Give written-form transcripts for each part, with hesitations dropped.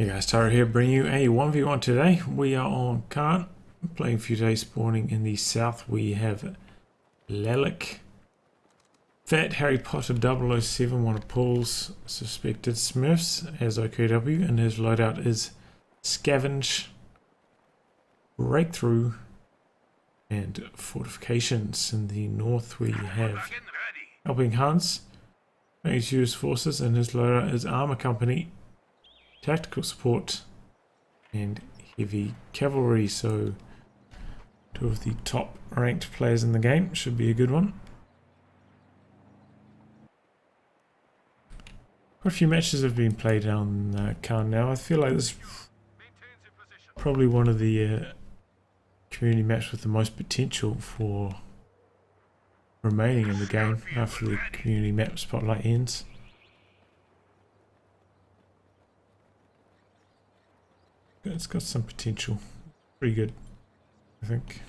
Hey guys, Taro here, bringing you a 1v1 today. We are on Caen, playing a few days spawning in the south. We have Lelic, Fat Harry Potter 007, one of Paul's suspected Smurfs as OKW, and his loadout is Scavenge, Breakthrough, and Fortifications. In the north we have HelpingHans, his US forces, and his loadout is Armor Company, Tactical Support, and Heavy Cavalry. So two of the top ranked players in the game. Should be a good one. Quite a few matches have been played on Caen now. I feel like this is probably one of the community maps with the most potential for remaining in the game after the community map spotlight ends. It's got some potential. Pretty good, I think.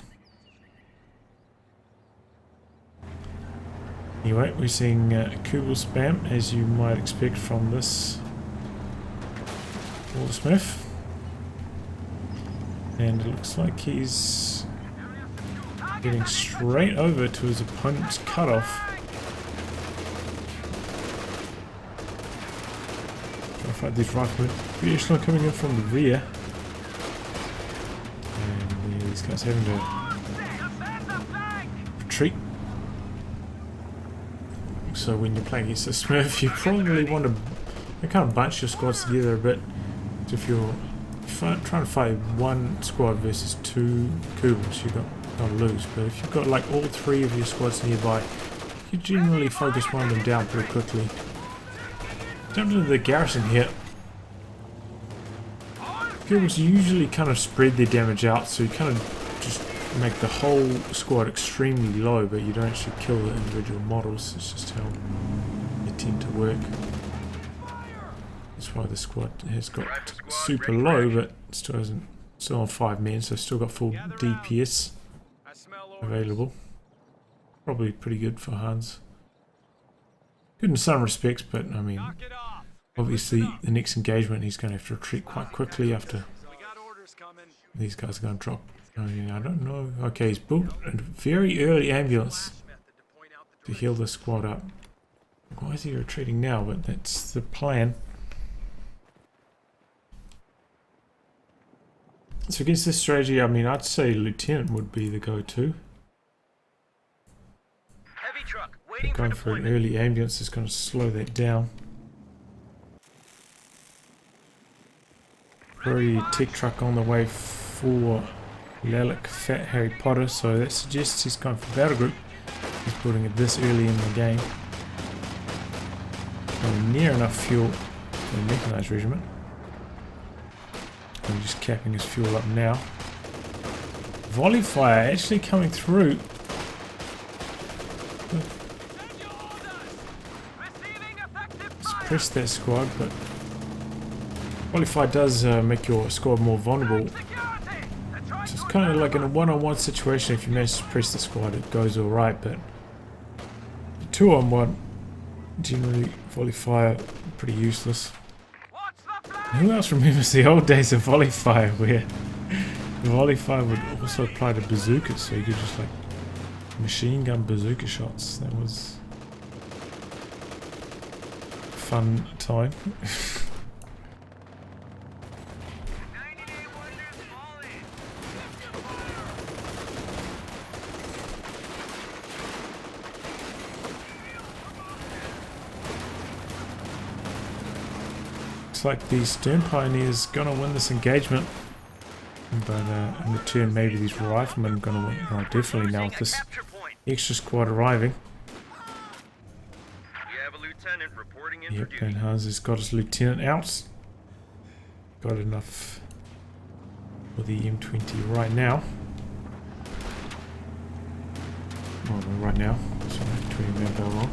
Anyway, we're seeing Kugel spam, as you might expect from this Water Smith. And it looks like he's getting straight over to his opponent's cutoff. Trying to fight these riflemen. The echelon coming in from the rear. These guys having to retreat. So when you're playing against a Smurf, you probably want to kind of bunch your squads together a bit. So if you're trying to fight one squad versus two Kugels, you're gonna lose. But if you've got like all three of your squads nearby, you generally focus one of them down pretty quickly. Jump into the garrison here. Kugels usually kind of spread their damage out, so you kind of just make the whole squad extremely low, but you don't actually kill the individual models. It's just how they tend to work. That's why the squad has got super low, but still on 5 men, so still got full DPS available. Probably pretty good for Hans. Good in some respects, but I mean, obviously the next engagement he's going to have to retreat quite quickly after these guys are going to drop. I mean, I don't know. Okay, he's built a very early ambulance to heal the squad up. Why is he retreating now? But that's the plan. So against this strategy, I mean, I'd say Lieutenant would be the go-to. Going for an early ambulance is going to slow that down. Already a tech truck on the way for Lelic, Fat Harry Potter, so that suggests he's going for battle group. He's putting it this early in the game. Not near enough fuel for the mechanized regiment. I'm just capping his fuel up now. Volley fire actually coming through. Suppress that squad, but volley fire does make your squad more vulnerable. So it's kind of like in a one-on-one situation. If you manage to suppress the squad, it goes alright, but 2-on-1, generally volley fire pretty useless. Who else remembers the old days of volley fire, where the volley fire would also apply to bazookas, so you could just like machine gun bazooka shots? That was a fun time. Looks like the Stern Pioneer's gonna win this engagement, but in return maybe these riflemen are gonna win. Oh, definitely now with this extra squad arriving. Yep, and Hans has got his lieutenant out. Got enough for the M20 right now. Oh, right now. Sorry, 20 minutes go wrong.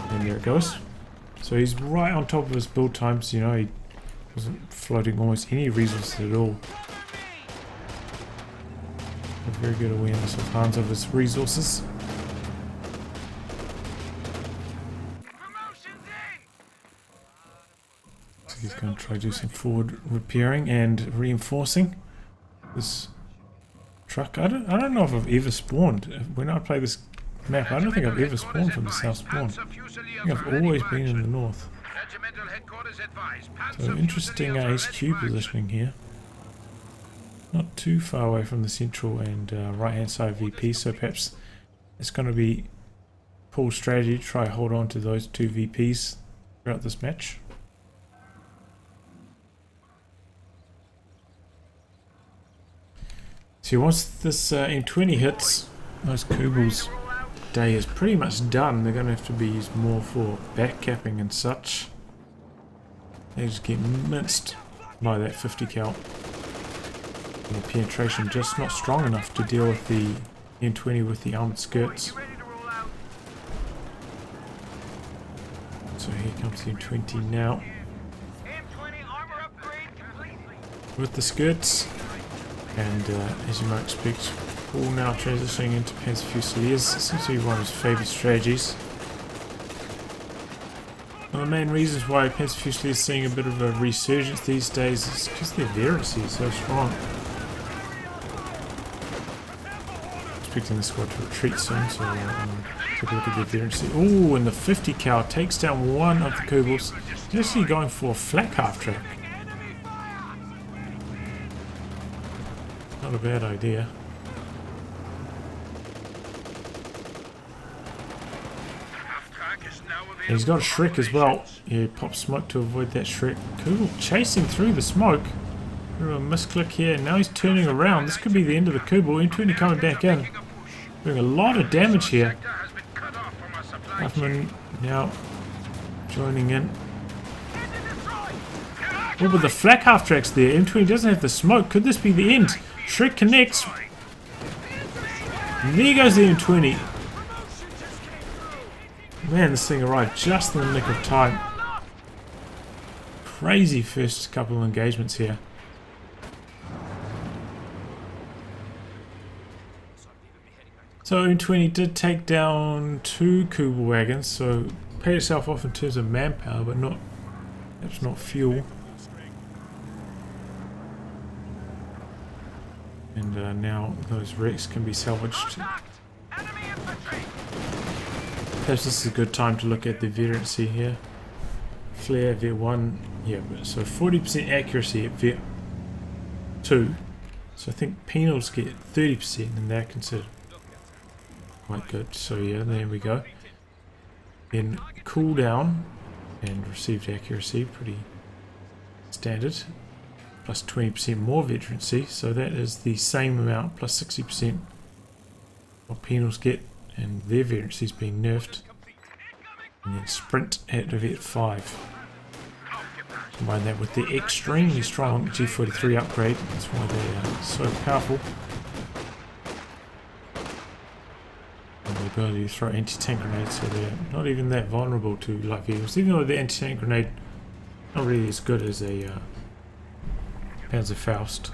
And there it goes. So he's right on top of his build times, you know, he wasn't floating almost any resources at all. A very good awareness of Hans of his resources. like he's going to try to do some forward repairing and reinforcing this truck. I don't know if I've ever spawned. When I play this map, I don't think I've ever spawned from the south spawn. I think I've always been in the north. So interesting HQ positioning here. Not too far away from the central and right hand side VP, so perhaps it's going to be Paul's strategy to try to hold on to those two VPs throughout this match. So once this M20 hits, those Kugel's day is pretty much done. They're going to have to be used more for backcapping and such. They just get minced by that 50 cal. And the penetration just not strong enough to deal with the M20 with the armoured skirts. So here comes the M20 now. With the skirts. And as you might expect, Paul now transitioning into Panzer Fusiliers. Seems to be one of his favourite strategies. One of the main reasons why Panzer Fusiliers is seeing a bit of a resurgence these days is because their vehemency is so strong. Expecting the squad to retreat soon, so take a look at their vehemency. Oh, and the 50 cal takes down one of the Kugels. He's actually going for a flak half track. Not a bad idea. And he's got a Shrek as well. Yeah, pop smoke to avoid that Shrek. Kugel chasing through the smoke. A misclick here. Now he's turning around. This could be the end of the Kugel. M20 coming back in. Doing a lot of damage here. Huffman now joining in. Oh, but the flak half tracks there. M20 doesn't have the smoke. Could this be the end? Shrek connects. And there goes the M20. Man, this thing arrived just in the nick of time. Crazy first couple of engagements here. So M20 did take down two Kugel wagons, so paid itself off in terms of manpower, but perhaps not fuel. And now those wrecks can be salvaged. Perhaps this is a good time to look at the vehemency here. Flare Vet 1, yeah, so 40% accuracy at Vet 2. So I think penals get 30% and they're considered quite good. So yeah, there we go. Then cooldown and received accuracy, pretty standard. Plus 20% more veterancy, so that is the same amount plus 60% what penals get, and their veterancy is being nerfed. And then sprint at Vet 5. Combine that with the extremely strong G43 upgrade, that's why they are so powerful. And the ability to throw anti-tank grenades, so they're not even that vulnerable to light vehicles, even though the anti-tank grenade not really as good as a Panzer Faust.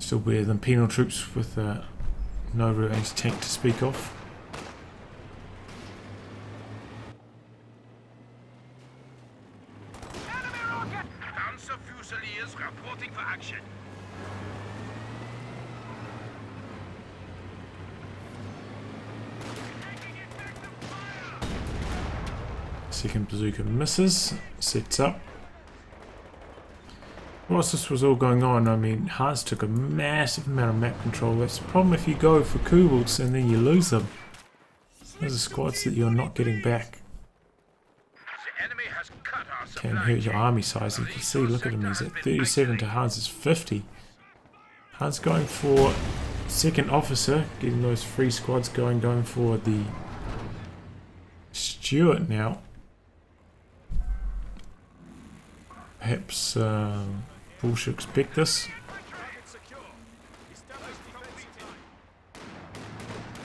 Still better than penal troops with no real anti-tank to speak of. Panzer Fusiliers reporting for action. Second bazooka misses, sets up. Whilst this was all going on, I mean, Hans took a massive amount of map control. That's the problem if you go for Kugels and then you lose them. Those are squads that you're not getting back. Can hurt your army size. You can see, look at him, he's at 37 to Hans' 50. Hans going for second officer, getting those free squads going for the Stuart now. Perhaps Paul should expect this.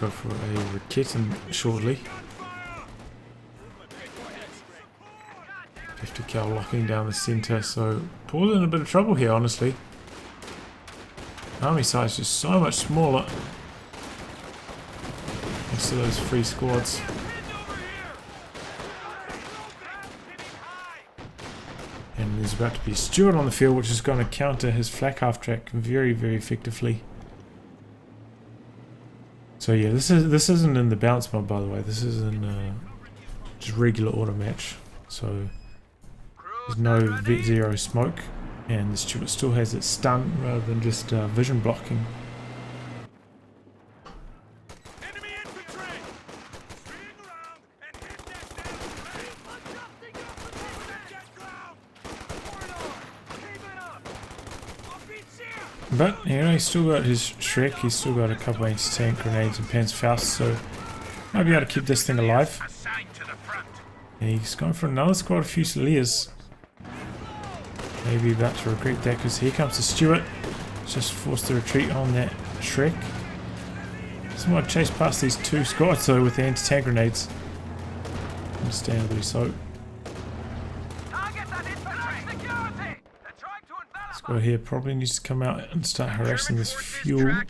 Go for a Raketten shortly. 50 cal locking down the centre, so Paul's in a bit of trouble here, honestly. Army size just so much smaller next to those free squads. And there's about to be Stewart on the field, which is going to counter his flak half track very, very effectively. So yeah, this isn't in the bounce mode, by the way. This is in just regular auto match. So there's no vet zero smoke, and the Stewart still has its stun rather than just vision blocking. But, you know, he's still got his Shrek, he's still got a couple of anti-tank grenades and Panzerfaust, so might be able to keep this thing alive. And he's going for another squad of Fusiliers. Maybe about to regret that, because here comes the Stewart. Just forced to retreat on that Shrek. Doesn't want to chase past these two squads though with the anti-tank grenades. Understandably so. Squad here probably needs to come out and start harassing this fuel.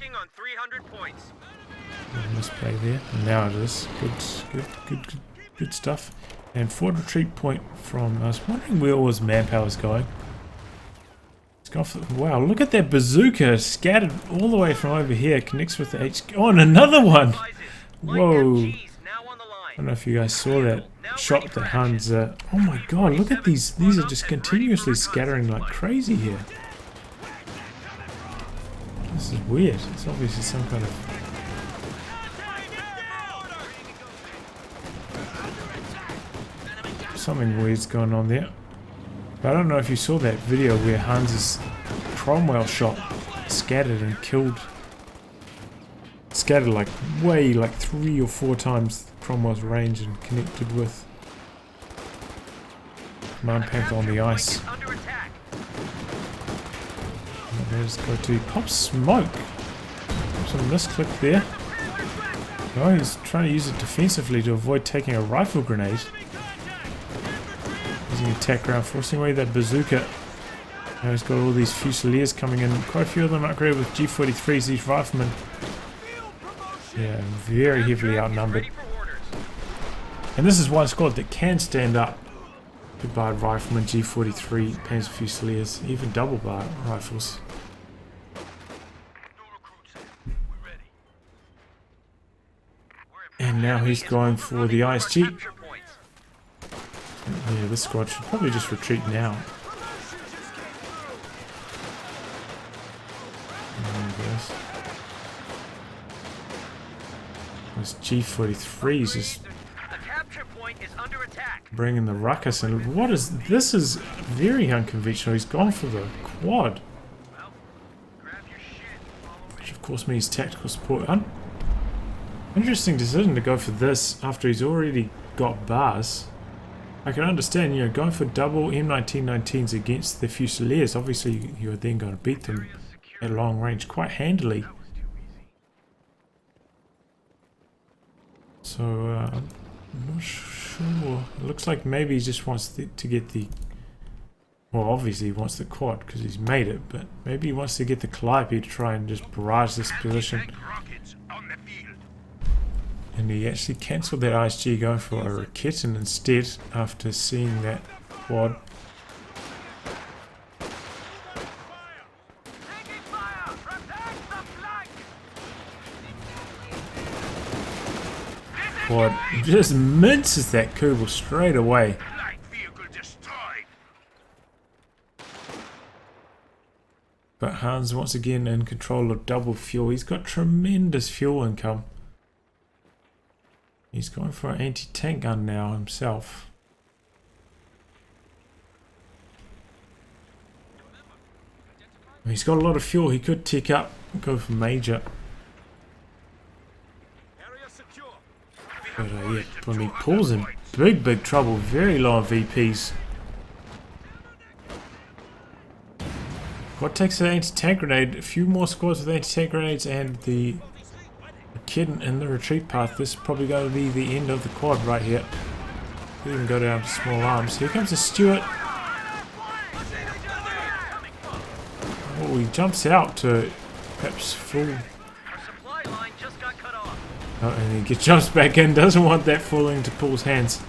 Misplay there. And now it is. Good stuff. And forward retreat point from... I was wondering where all his manpower's going. It's gone for... Wow, look at that bazooka scattered all the way from over here. Connects with the HQ. Oh, and another one! Whoa. I don't know if you guys saw that shot that Hans... oh my god, look at these. These are just continuously scattering like crazy here. This is weird. It's obviously some kind of... something weird's going on there. But I don't know if you saw that video where Hans's Cromwell shot scattered and killed... Scattered like way, like 3 or 4 times Cromwell's range and connected with Command Panther on the ice. Let's go to pop smoke. Some misclick there. Oh, he's trying to use it defensively to avoid taking a rifle grenade. Using attack round, forcing away that bazooka. Now he's got all these Fusiliers coming in. Quite a few of them upgraded with G43s, these riflemen. Yeah, very heavily outnumbered. And this is one squad that can stand up. Goodbye riflemen, G43, Panzer Fusiliers, even double bar rifles. And now he's going for the ISG. Yeah, this squad should probably just retreat now. This G43 is just bringing the ruckus in. What is this? Is very unconventional. He's gone for the quad, which of course means tactical support. Interesting decision to go for this after he's already got bars. I can understand, you know, going for double M1919s against the Fusiliers. Obviously, you're then going to beat them at long range quite handily. So, I'm not sure. It looks like maybe he just wants to get the... Well, obviously he wants the quad because he's made it, but maybe he wants to get the Calliope to try and just barrage this position. And he actually cancelled that ISG, going for a Raketin instead after seeing that quad. Quad just minces that Kubel straight away. But Hans once again in control of double fuel. He's got tremendous fuel income. He's going for an anti-tank gun now himself. He's got a lot of fuel. He could tick up and go for major. But yeah, when he pulls in big trouble, very low on VPs. What takes an anti-tank grenade? A few more squads with anti-tank grenades and the kid in the retreat path. This is probably going to be the end of the quad right here. We can go down to small arms. Here comes the Stewart. Oh, he jumps out to perhaps full. Oh, and he jumps back in. Doesn't want that falling into Paul's hands.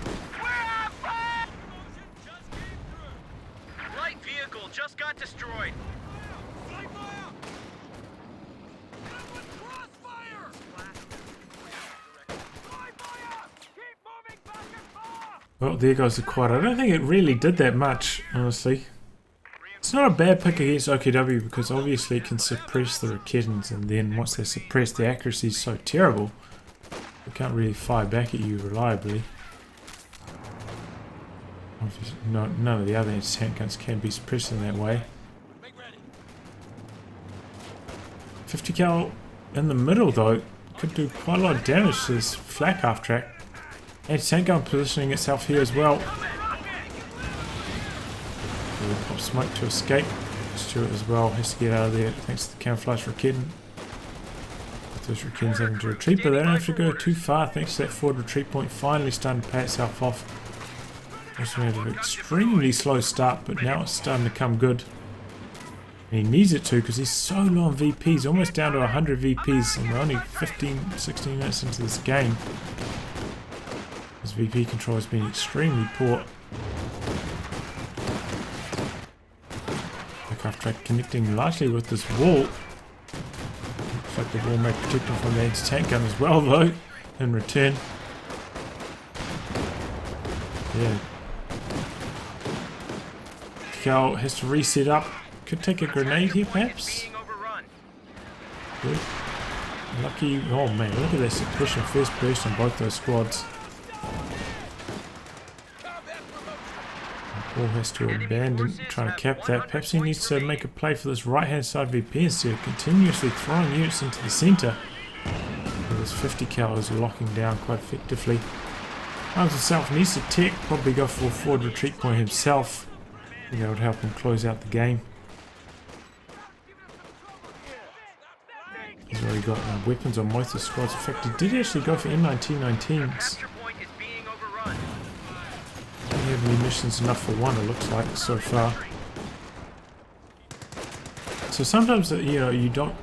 just got destroyed. Well, there goes the quad. I don't think it really did that much, honestly. It's not a bad pick against OKW because obviously it can suppress the Raketans, and then once they suppress, the accuracy is so terrible they can't really fire back at you reliably. Obviously, none of the other anti-tank guns can be suppressed in that way. 50 cal in the middle though could do quite a lot of damage to this flak half track. Anti-tank gun positioning itself here as well. Pop smoke to escape. Stuart as well has to get out of there thanks to the camouflage Raketan. Those Raketans having to retreat, but they don't have to go too far thanks to that forward retreat point finally starting to pay itself off. Also had an extremely slow start, but now it's starting to come good. And he needs it to because he's so low on VPs, almost down to 100 VPs, and we're only 15-16 minutes into this game. His VP control has been extremely poor. Aircraft track connecting largely with this wall. Looks like the wall may protect him from the anti-tank gun as well though, in return. Yeah. Cal has to reset up. Could take a grenade here perhaps. Good. Lucky. Oh man, look at that suppression first burst on both those squads. Paul has to abandon trying to cap that. Perhaps he needs to make a play for this right hand side VP instead of continuously throwing units into the centre. This 50 cal is locking down quite effectively. Hans himself needs to tech, probably go for a forward retreat point himself. I think that would help him close out the game. He's already got weapons on most of the squads. In fact, he did actually go for M1919s. Don't have munitions enough for one, it looks like, so far. So sometimes, you don't...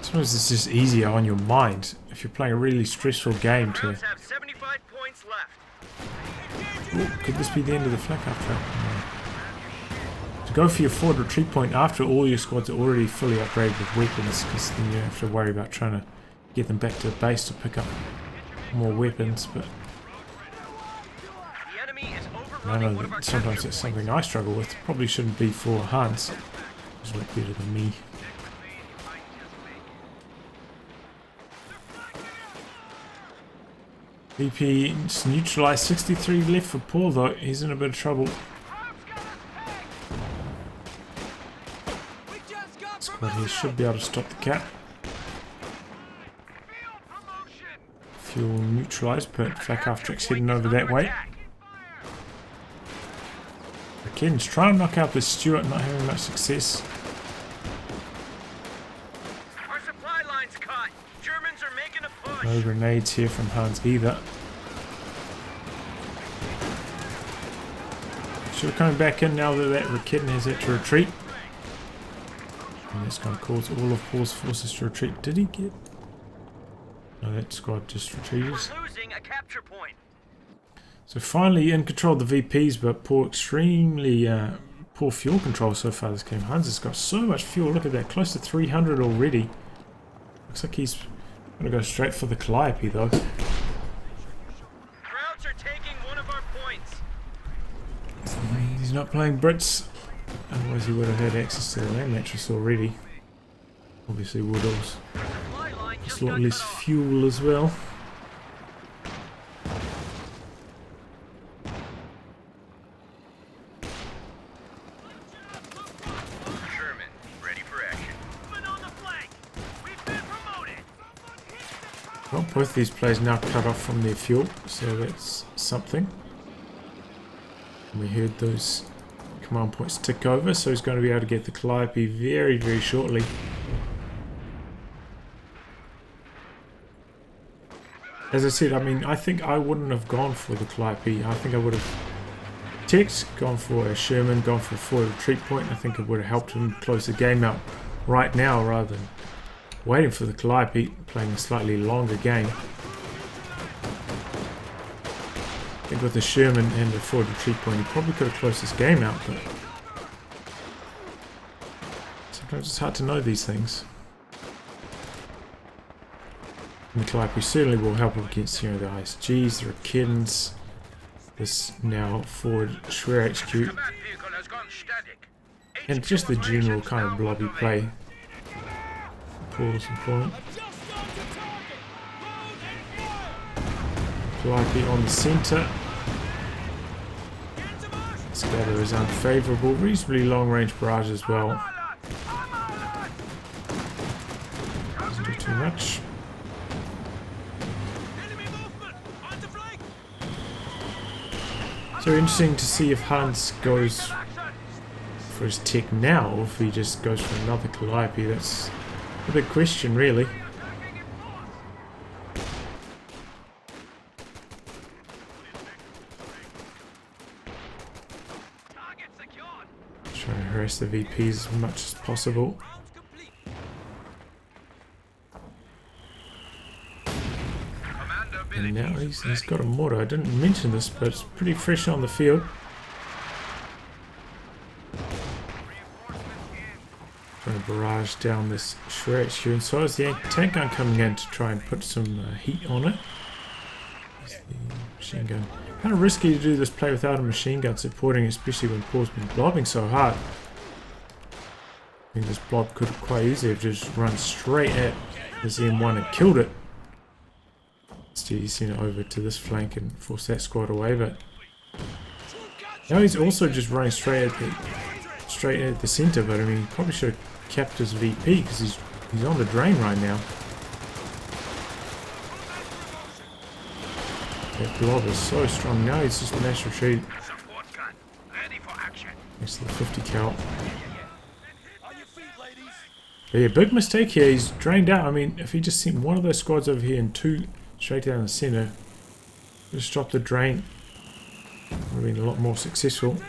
Sometimes it's just easier on your mind if you're playing a really stressful game to... Ooh, could this be the end of the flak half track? No. To go for your forward retreat point after all your squads are already fully upgraded with weapons, because then you don't have to worry about trying to get them back to the base to pick up more weapons, but... I know that sometimes that's something I struggle with. Probably shouldn't be for Hans. He's a lot better than me. VP neutralised. 63 left for Paul though. He's in a bit of trouble. Squad here should be able to stop the cap. Fuel neutralised, but flak half track's heading over that way. Raketan's trying to knock out this Stuart, not having much success. Our supply line's cut. Germans are making a push. No grenades here from Hans either. Stuart coming back in now that Raketan has had to retreat. And that's going to cause all of Paul's forces to retreat. Did he get... No, that squad just retreated. We're losing a capture point. So finally in control of the VPs, but extremely poor fuel control so far this game. Hans has got so much fuel, look at that, close to 300 already. Looks like he's going to go straight for the Calliope though. Krauts are taking one of our points. He's not playing Brits, otherwise he would have had access to the land mattress already. Obviously would also. Just a lot less fuel as well. Well, both these players now cut off from their fuel, so that's something. And we heard those command points tick over, so he's going to be able to get the Calliope very, very shortly. As I said, I mean, I think I wouldn't have gone for the Calliope. I think I would have teched, gone for a Sherman, gone for a forward retreat point. I think it would have helped him close the game out right now rather than waiting for the Calliope, playing a slightly longer game. I think with the Sherman and the forward retreat point, he probably could have closed this game out, but Sometimes it's hard to know these things. And the Calliope certainly will help against, you know, the ISGs, the Rakitans, this now forward Schwer HQ, and just the general kind of blobby play. Pause and point. Calliope on the centre. Scatter is unfavourable. Reasonably long range barrage as well. Doesn't do too much. So interesting to see if Hans goes for his tech now, or if he just goes for another Calliope. That's a big question, really. Trying to harass the VPs as much as possible. And now he's got a mortar. I didn't mention this, but it's pretty fresh on the field. Trying to barrage down this Schwer HQ, and so is the tank gun coming in to try and put some heat on it. There's the machine gun. Kind of risky to do this play without a machine gun supporting, especially when Paul's been blobbing so hard. I think this blob could quite easily have just run straight at this M1 and killed it. Instead he's sent it over to this flank and forced that squad away, but now he's also just running straight at the centre, but I mean he probably should have kept his VP because he's on the drain right now. That blob is so strong now, he's just mass retreat. Next to the 50 cal. But yeah, big mistake here, he's drained out. I mean, if he just sent one of those squads over here and two straight down the centre, just stop the drain, would have been a lot more successful. They're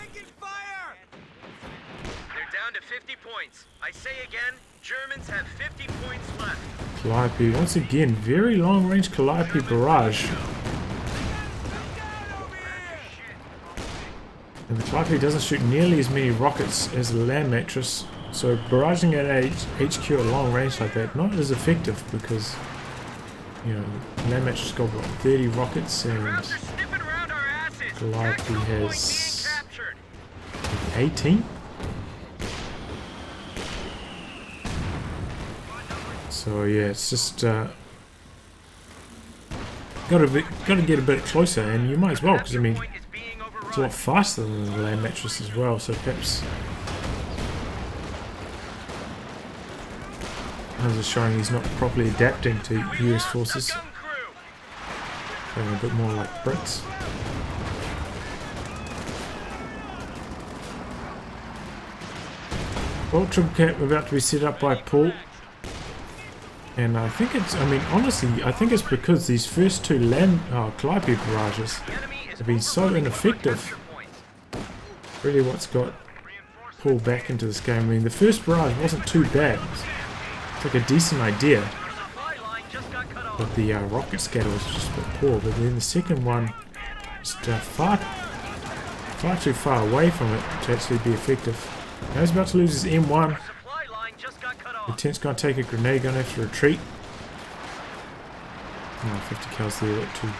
down to 50 points. I say again, Germans have 50 points left. Calliope, once again, very long range Calliope barrage. And the Calliope doesn't shoot nearly as many rockets as the land mattress, so barraging at HQ at long range like that, not as effective because, you know, land mattress got what, 30 rockets and Calliope has 18. So yeah, it's just gotta get a bit closer, and you might as well, because I mean it's a lot faster than the land mattress as well. So perhaps Hans is showing he's not properly adapting to US forces, feeling a bit more like Brits. Well, triple cap about to be set up by Paul. And I think it's, I mean, honestly, I think it's because these first two Calliope barrages have been so ineffective. Really what's got Paul back into this game. I mean, the first barrage wasn't too bad. It's like a decent idea. But the rocket scatter was just a bit poor. But then the second one, just far too far away from it to actually be effective. Now he's about to lose his M1. Lieutenant's going to take a grenade gun after retreat. Oh, 50 cals there to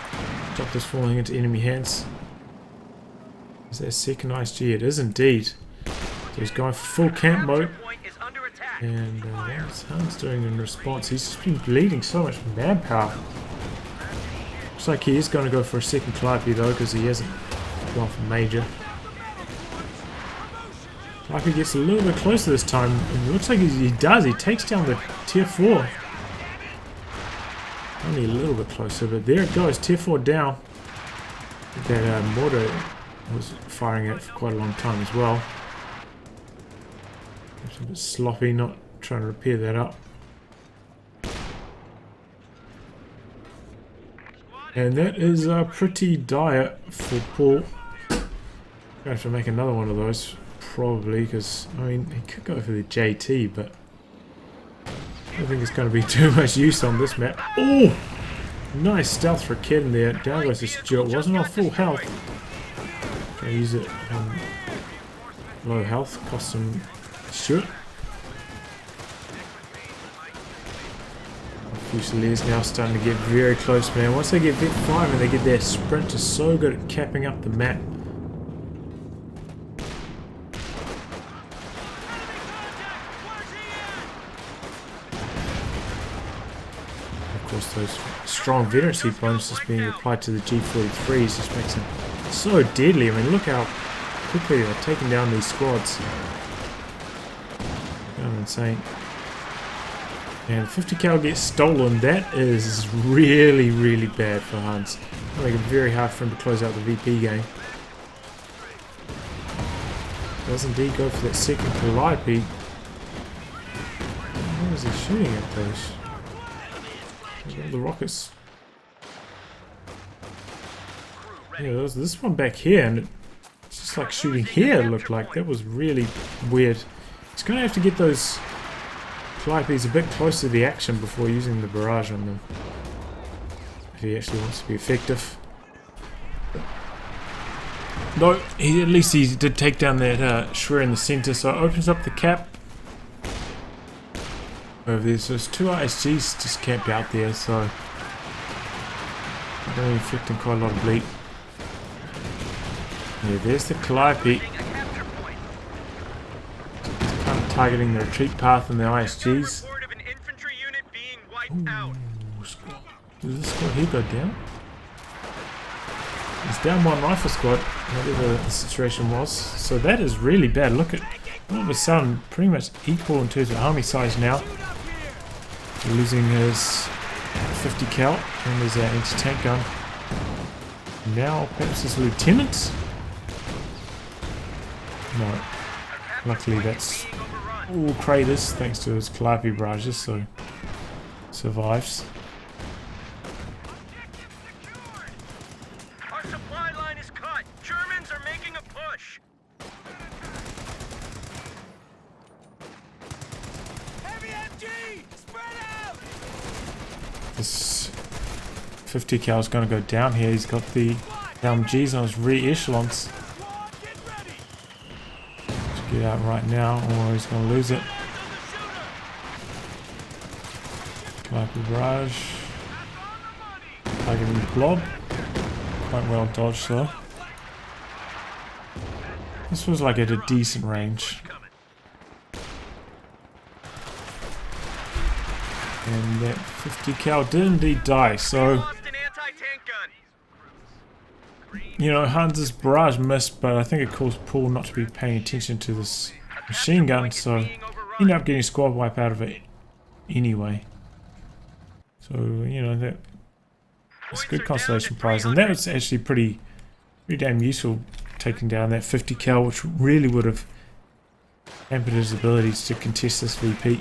stop this falling into enemy hands. Is that a second ISG? It is indeed. So he's going for full camp mode. And what's Hans doing in response? He's just been bleeding so much manpower. Looks like he is going to go for a second Calliope though, because he hasn't gone for major. Calliope gets a little bit closer this time, and it looks like he does. He takes down the tier 4. Only a little bit closer, but there it goes. Tier 4 down. That mortar was firing at for quite a long time as well. It's a bit sloppy, not trying to repair that up. And that is pretty dire for Paul. Gonna have to make another one of those. Probably, because, I mean, he could go for the JT, but I don't think it's going to be too much use on this map. Oh! Nice stealth for Kid in there. Down goes the Stuart. Wasn't on full health. Gonna use it on low health. Cost him Stuart. Fusiliers now starting to get very close, man. Once they get Vet 5 and they get their sprint is so good at capping up the map. Of course, those strong veterancy bonuses being applied to the G43s just makes them so deadly. I mean, look how quickly they're taking down these squads. I'm insane. And 50 cal gets stolen. That is really, really bad for Hans. It'll make it very hard for him to close out the VP game. Does indeed go for that second Calliope. Where is he shooting at those? The rockets. Yeah, there's this one back here, and it's just like shooting here. It looked like that was really weird. He's going to have to get those Calliopes a bit closer to the action before using the barrage on them, if he actually wants to be effective. No, at least he did take down that Shrewer in the center, so it opens up the cap. Over there, so there's two ISGs just camped out there, so they're inflicting quite a lot of bleed. Yeah, there's the Calliope. Targeting the retreat path and the ISGs. Ooh, does this squad here go down? He's down one rifle squad, whatever the situation was. So that is really bad. Look at all of a sudden, pretty much equal in terms of army size now. Losing his 50 cal and his anti-tank gun. Now perhaps his lieutenant? No. Luckily that's all craters thanks to his Calliope barrages, so survives. Our supply line is cut. Germans are making a push. Heavy MG, spread out. This 50 cal is going to go down here. He's got the LMGs on his rear echelons. Get out right now, or he's going to lose it. Calliope barrage. Targeting the blob. Quite well dodged though. This was like at a decent range. And that 50 cal did indeed die, so you know, Hans's barrage missed, but I think it caused Paul not to be paying attention to this machine gun, so he ended up getting a squad wipe out of it anyway. So, you know, that's a good consolation prize, and that was actually pretty damn useful, taking down that 50 cal, which really would have hampered his abilities to contest this VP.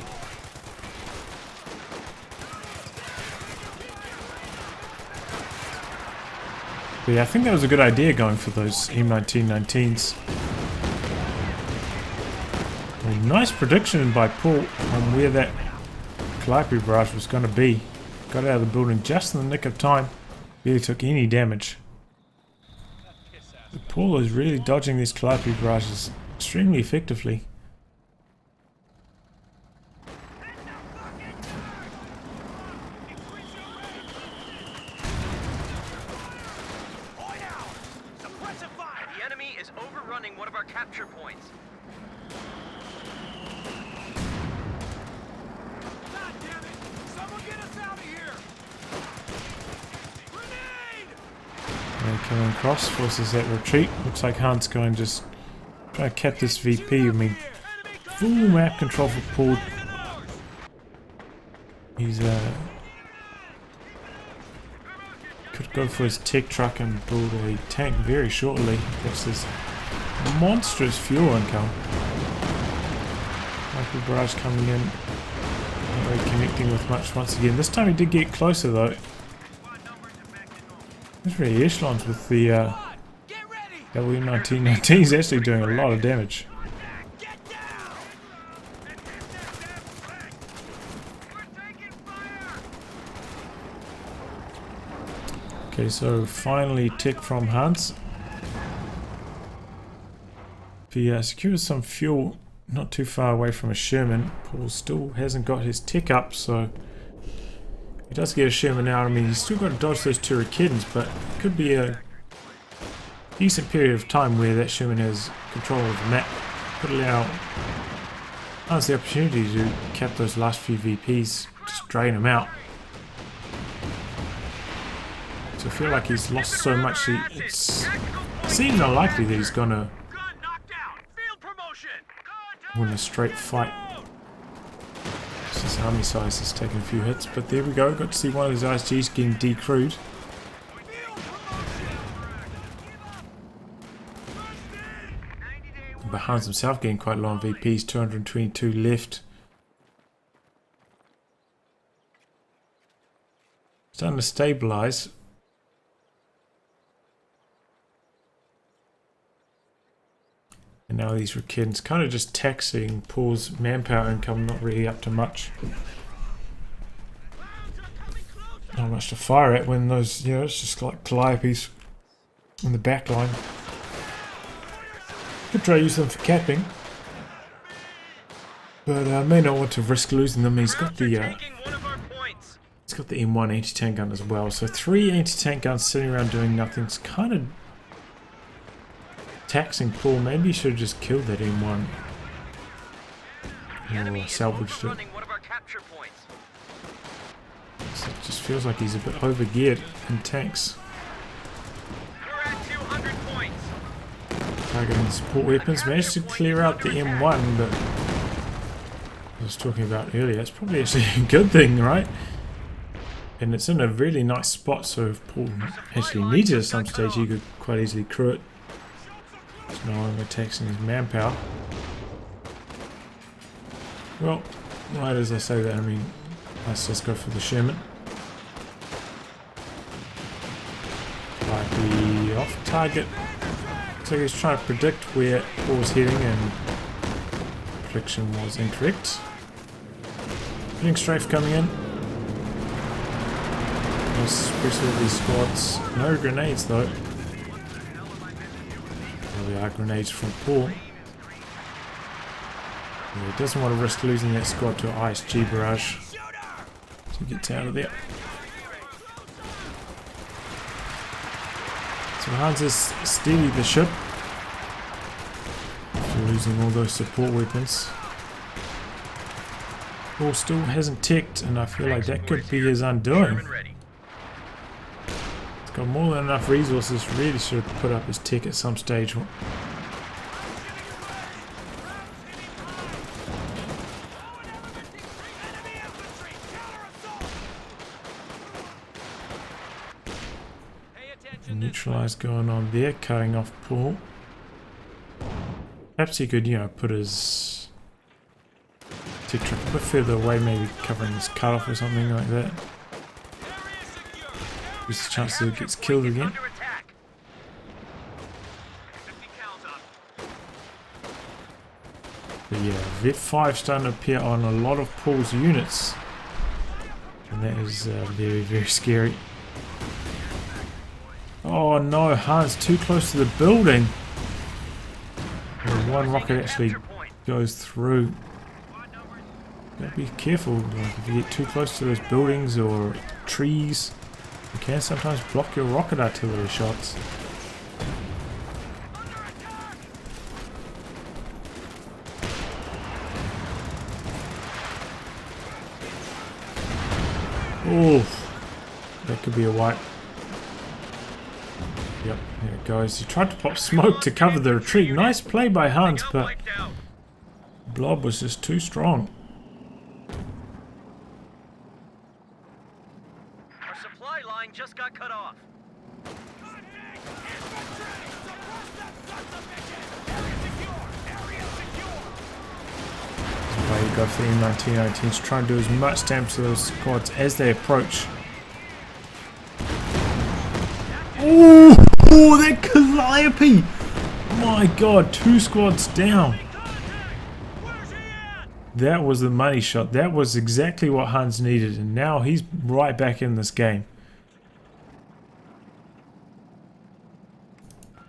But yeah, I think that was a good idea going for those M1919s. A nice prediction by Paul on where that Calliope barrage was going to be. Got out of the building just in the nick of time. Barely took any damage. But Paul is really dodging these Calliope barrages extremely effectively. The enemy is overrunning one of our capture points. God damn it! Someone get us out of here! Grenade! And coming across, forces that retreat. Looks like Hunt's going to just try to cap this VP. I mean, full map control for Paul. He's could go for his tech truck and build a tank very shortly. That's this monstrous fuel income. Michael barrage coming in, not really connecting with much once again. This time he did get closer though. There's really echelons with the W1919. He's actually doing a lot of damage. Okay, so finally tick from Hans. He secured some fuel not too far away from a Sherman. Paul still hasn't got his tick up, so He does get a Sherman out. I mean, he's still got to dodge those two Rakitans, but it could be a decent period of time where that Sherman has control of the map. Could allow us the opportunity to cap those last few VPs, just drain them out. So I feel like he's lost so much. It seems unlikely that he's gonna win a straight fight. His army size has taken a few hits, but there we go. Got to see one of his ISGs getting decrewed. But Hans himself getting quite low on VPs, 222 left. Starting to stabilise. And now these Rakitans kind of just taxing Paul's manpower income, not really up to much. Not much to fire at when those, you know, it's just like Calliopes in the back line. Could try to use them for capping, but I may not want to risk losing them. He's got the M1 anti-tank gun as well, so 3 anti-tank guns sitting around doing nothing. It's kind of taxing Paul. Maybe he should have just killed that M1 or salvaged it. So it just feels like he's a bit over geared in tanks. Targeting the support weapons, managed to clear out the M1, but I was talking about earlier, it's probably actually a good thing, right? And it's in a really nice spot, so if Paul actually needs it at some stage, he could quite easily crew it. It's no longer taxing his manpower. Well, right as I say that, I mean, let's just go for the Sherman. Might be off target. So he's trying to predict where Paul was heading, and prediction was incorrect. Hitting strafe coming in. Nice special with these squads. No grenades though. There we are, grenades from Paul. Yeah, he doesn't want to risk losing that squad to an ISG barrage. So he gets out of there. So Hans has steadied the ship. After losing all those support weapons. Paul still hasn't ticked, and I feel like that could be his undoing. He's got more than enough resources, really should have put up his tick at some stage. Neutralize going on there, cutting off Paul. Perhaps he could, you know, put his Tetra a bit further away, maybe covering his cutoff or something like that. There's a chance that he gets killed again. But yeah, Vet 5 starting to appear on a lot of Paul's units. And that is very, very scary. Oh no, Hans too close to the building. And one rocket actually goes through. Gotta be careful, like if you get too close to those buildings or trees, you can sometimes block your rocket artillery shots. Oof, that could be a wipe. Yep, there it goes. He tried to pop smoke to cover the retreat. Nice play by Hans, but Blob was just too strong. Our supply line just got cut off. There you go for the M1919s. Try and do as much damage to those squads as they approach. Oh, that Calliope! My god, 2 squads down. That was the money shot. That was exactly what Hans needed, and now he's right back in this game.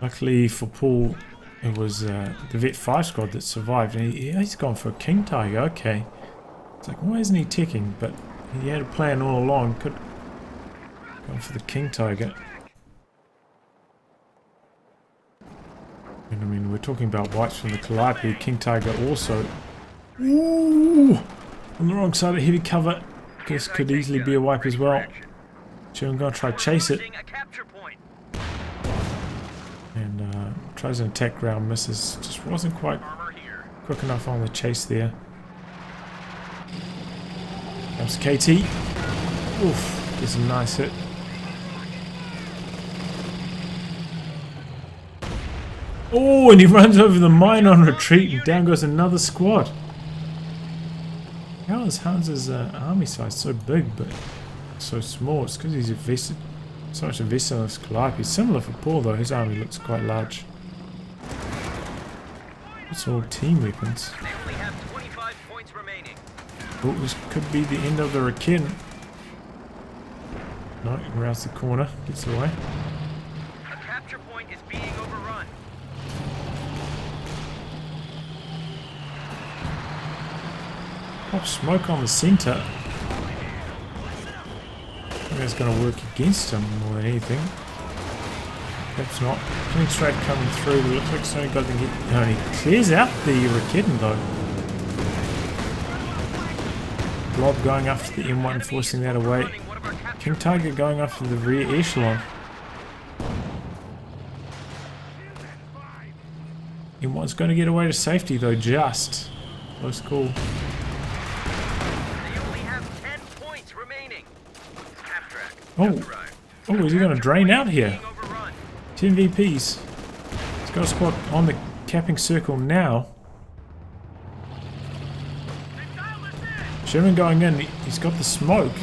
Luckily for Paul, it was the Vet 5 squad that survived, and he's gone for a King Tiger. Okay. It's like, why isn't he ticking? But he had a plan all along. Could go for the King Tiger. And I mean, we're talking about wipes from the Calliope. King Tiger also. Ooh! On the wrong side of heavy cover. Guess could easily be a wipe as well. So I'm going to try to chase it. And tries an attack round, misses. Just wasn't quite quick enough on the chase there. Comes KT. Oof, gets a nice hit. Oh, and he runs over the mine on retreat, and down goes another squad. How is Hans's army size so big but so small? It's because he's invested so much invested in this Calliope. Similar for Paul though, his army looks quite large. It's all team weapons. They only have 25 points remaining. Oh, this could be the end of the Rakin. No, he rounds the corner, gets away. A capture point is being overrun. Pop smoke on the center. I think that's going to work against him more than anything. Perhaps not. Clean straight coming through. Looks like it's only got to get. No, he clears out the Raketen though. Blob going after the M1, forcing that away. King Tiger going after the rear echelon. M1's going to get away to safety though, just. Close call. Oh, is he going to drain out here? 10 VPs. He's got a squad on the capping circle now. Sherman going in. He's got the smoke.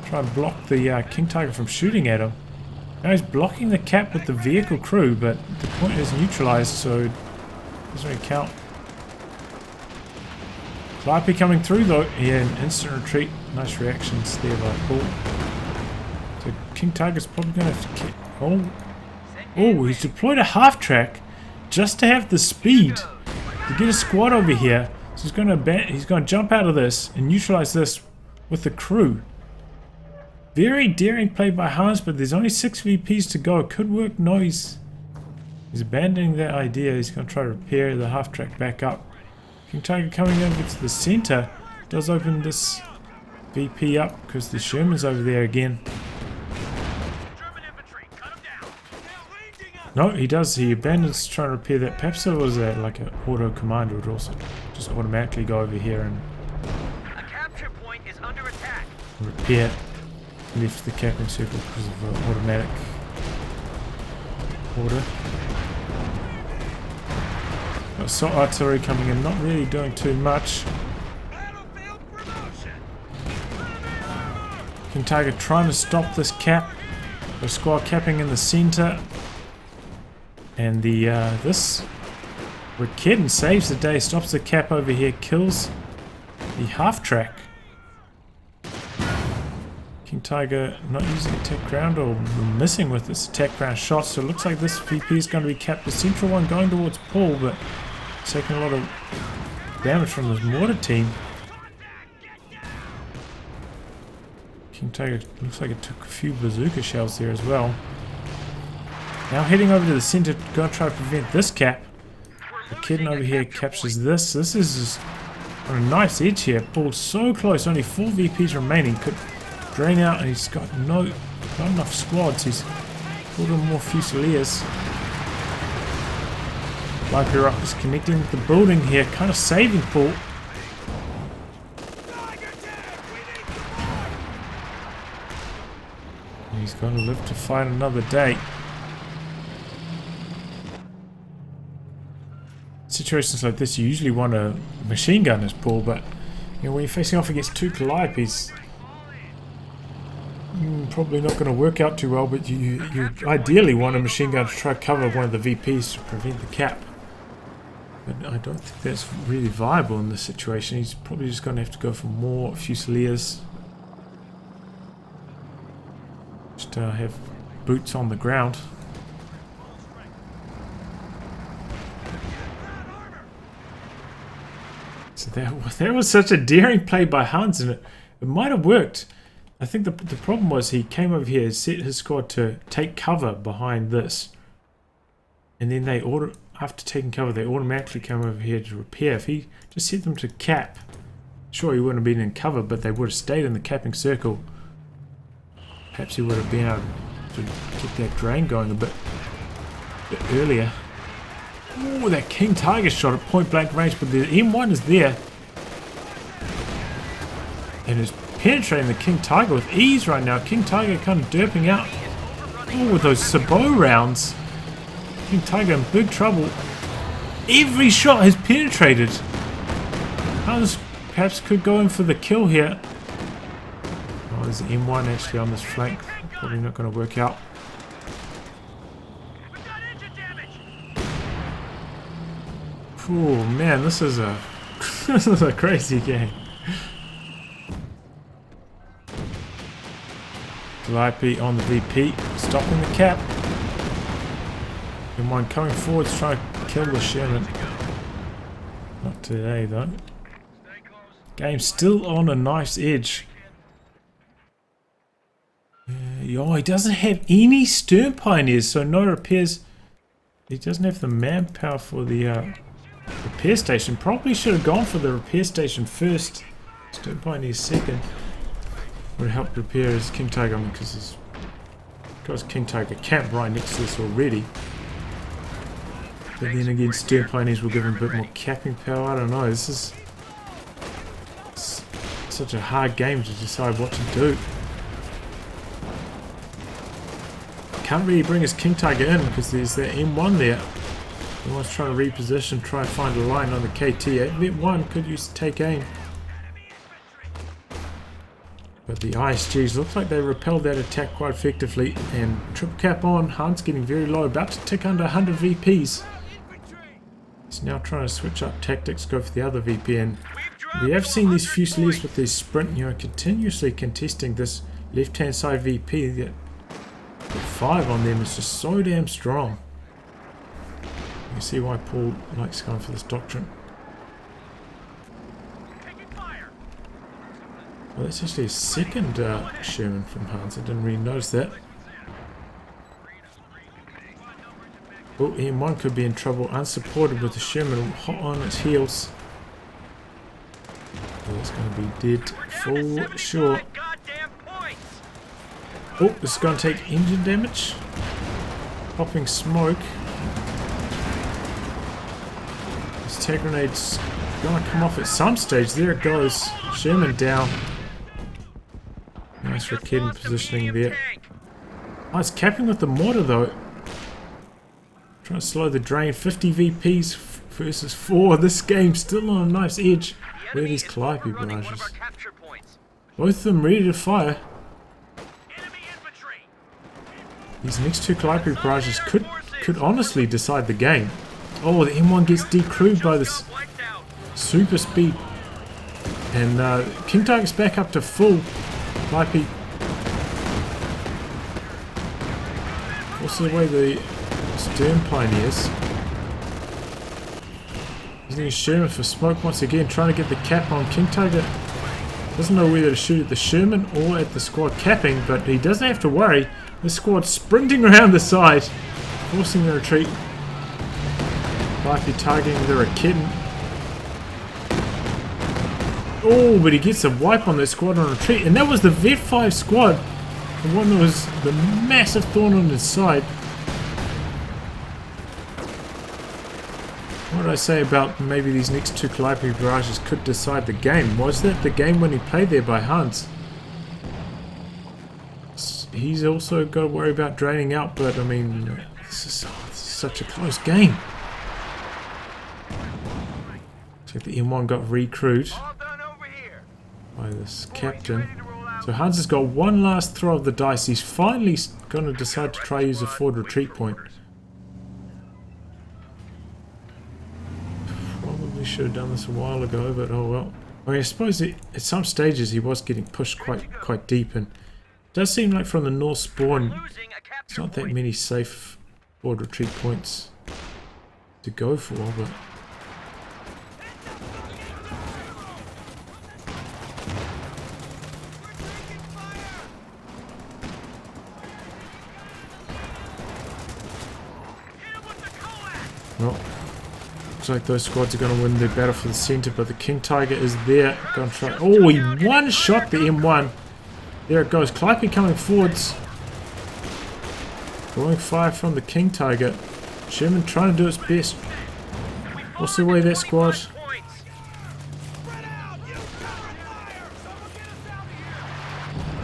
Try and block the King Tiger from shooting at him. Now he's blocking the cap with the vehicle crew, but the point is neutralized, so it doesn't really count. Calliope coming through though. Yeah, an instant retreat. Nice reactions there by Paul. So King Tiger's probably going to have to... Oh, he's deployed a half-track just to have the speed to get a squad over here. So he's going to jump out of this and neutralize this with the crew. Very daring play by Hans, but there's only 6 VPs to go. It could work. No, he's abandoning that idea. He's going to try to repair the half-track back up. King Tiger coming over to the center does open this VP up because the Sherman's over there again. No, he does. He abandons trying to repair that. Perhaps it was like an auto commander would also just automatically go over here and a capture point is under attack. Repair. Left the capping circle because of automatic order. Got assault artillery coming in, not really doing too much. King Tiger trying to stop this cap. The squad capping in the center. And the this Raketen saves the day, stops the cap over here, kills the half-track. King Tiger not using attack ground or missing with this attack ground shot, so it looks like this VP is going to be capped. The central one going towards Paul, but taking a lot of damage from his mortar team. King Tiger looks like it took a few bazooka shells there as well. Now heading over to the center to go and try to prevent this cap. The kid over here captures this. This is on a nice edge here. Paul's so close, only 4 VPs remaining. Could drain out, and he's got not enough squads. He's pulled in more Fusiliers. Viper Rock is connecting with the building here, kind of saving Paul. And he's going to live to fight another day. Situations like this, you usually want a machine gun as Paul, but you know, when you're facing off against 2 Calliopes, probably not going to work out too well, but you ideally want a machine gun to try to cover one of the VPs to prevent the cap. But I don't think that's really viable in this situation. He's probably just going to have to go for more Fusiliers. Just have boots on the ground. So that was such a daring play by Hans, and It might have worked. I think the problem was he came over here, set his squad to take cover behind this. And then they after taking cover, they automatically come over here to repair. If he just set them to cap, sure, he wouldn't have been in cover, but they would have stayed in the capping circle. Perhaps he would have been able to get that drain going a bit earlier. Oh, that King Tiger shot at point blank range, but the M1 is there. And is penetrating the King Tiger with ease right now. King Tiger kind of derping out. Oh, with those sabot rounds. King Tiger in big trouble. Every shot has penetrated. Hans perhaps could go in for the kill here. Oh, there's M1 actually on this flank. Probably not going to work out. Oh man, this is a this is a crazy game. Calliope on the VP, stopping the cap. M1 coming forward to try to kill the Sherman. Not today though. Game still on a nice edge. Oh, he doesn't have any stern pioneers, so no repairs. He doesn't have the manpower for the repair station. Probably should have gone for the repair station first. Stern pioneers second. Would have helped repair his King Tiger, because he's got his King Tiger camp right next to this already. But then again, stern pioneers will give him a bit more capping power. I don't know. This is such a hard game to decide what to do. Can't really bring his King Tiger in because there's that M1 there. Everyone's trying to reposition, try and find a line on the KT. M1 could use to take aim. But the ISGs look like they repelled that attack quite effectively. And triple cap on, Hans getting very low, about to tick under 100 VPs. He's now trying to switch up tactics, go for the other VP. And we have seen these Fusiliers with their sprint, continuously contesting this left-hand side VP. The 5 on them is just so damn strong. You can see why Paul likes going for this doctrine. Well, that's actually a second Sherman from Hans. I didn't really notice that. Oh, M1 could be in trouble, unsupported with the Sherman hot on its heels. Oh, it's going to be dead for sure. Oh, this is going to take engine damage. Popping smoke. This tag grenade's going to come off at some stage. There it goes. Sherman down. Nice Raketen positioning there. Oh, it's capping with the mortar though. Trying to slow the drain. 50 VPs versus 4. This game's still on a nice edge. Where are these Calliope barrages? Both of them ready to fire. These next two Calliope barrages could honestly decide the game. Oh, the M1 gets decrewed by this super speed. And King Tiger's back up to full. Calliope forces away the stern pioneers. Using his Sherman for smoke once again, trying to get the cap on. King Tiger doesn't know whether to shoot at the Sherman or at the squad capping, but he doesn't have to worry. The squad sprinting around the side, forcing the retreat. Calliope targeting the Raketen. Oh, but he gets a wipe on that squad on retreat, and that was the Vet 5 squad, the one that was the massive thorn on his side. What did I say about maybe these next two Calliope barrages could decide the game? Was that the game when he played there by Hans? He's also got to worry about draining out, but I mean, this is such a close game. So the M1 got recruited by this captain. So Hans has got one last throw of the dice. He's finally going to decide to try use a forward retreat point. Probably should have done this a while ago, but oh well. I mean, I suppose at some stages he was getting pushed quite deep, and it does seem like from the north spawn it's not that many safe forward retreat points to go for, but Well, looks like those squads are going to win their battle for the centre, but the King Tiger is there. Going to try. Oh, he one-shot the M1. There it goes. Calliope coming forwards. Drawing fire from the King Tiger. Sherman trying to do its best. What's the way that squad? He's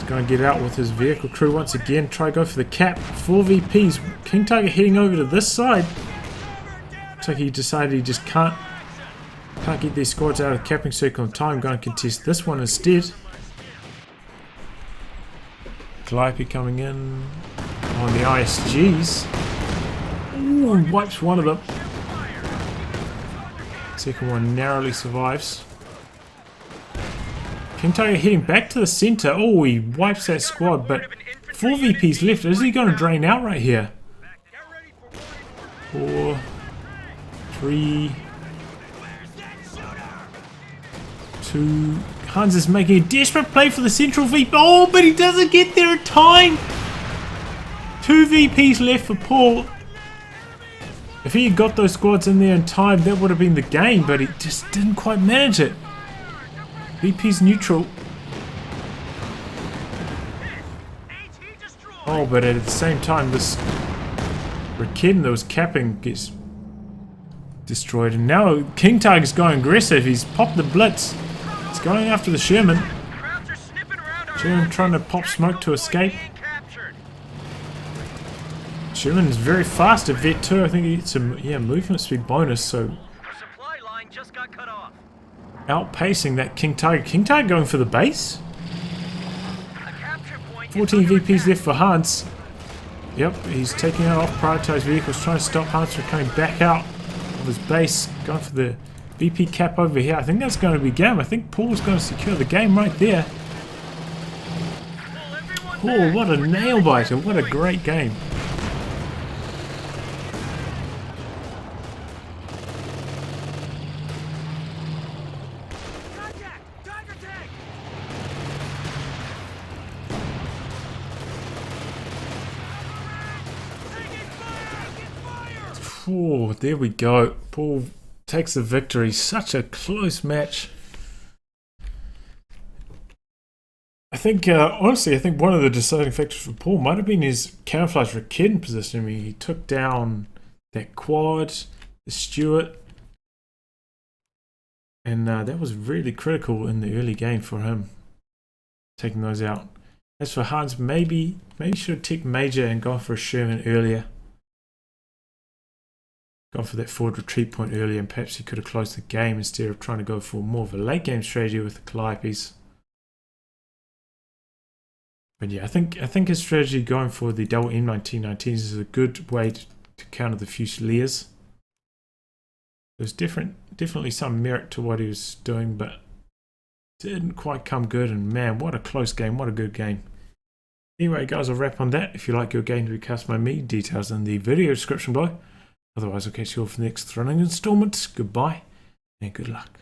going to get out with his vehicle crew once again. Try to go for the cap. 4 VPs. King Tiger heading over to this side. Looks like he decided he just can't get these squads out of the capping circle in time. Going to contest this one instead. Calliope coming in on the ISGs. Ooh, wipes one of them. Second one narrowly survives. King Tiger heading back to the centre. Oh, he wipes that squad, but 4 VPs left. Is he going to drain out right here? 4, 3, 2. Hans is making a desperate play for the central VP. Oh, but he doesn't get there in time. 2 VPs left for Paul. If he had got those squads in there in time, that would have been the game, but he just didn't quite manage it. VP's neutral. Oh, but at the same time, this Rakeden that was capping gets destroyed. And now King Tiger's going aggressive. He's popped the blitz. He's going after the Sherman. Sherman trying to pop smoke to escape. Sherman is very fast at Vet 2. I think he gets a movement speed bonus, so outpacing that King Tiger. King Tiger going for the base? 14 VPs left for Hans. Yep, he's taking out off prioritized vehicles, trying to stop Hans from coming back out of his base. Going for the VP cap over here. I think that's going to be game. I think Paul's going to secure the game right there. Oh, what a nail biter. What a great game. Oh, there we go. Paul takes the victory. Such a close match. I think, honestly, I think one of the deciding factors for Paul might have been his camouflage Rakeden position. I mean, he took down that quad, the Stewart, and that was really critical in the early game for him, taking those out. As for Hans, maybe should have ticked Major and gone for a Sherman earlier. Gone for that forward retreat point earlier, and perhaps he could have closed the game instead of trying to go for more of a late game strategy with the Calliopes. But yeah, I think his strategy going for the double M1919s is a good way to counter the Fusiliers. There's definitely some merit to what he was doing, but didn't quite come good. And man, what a close game! What a good game. Anyway, guys, I'll wrap on that. If you like your game to be cast by me, details in the video description below. Otherwise, I'll catch you all for the next thrilling installment. Goodbye and good luck.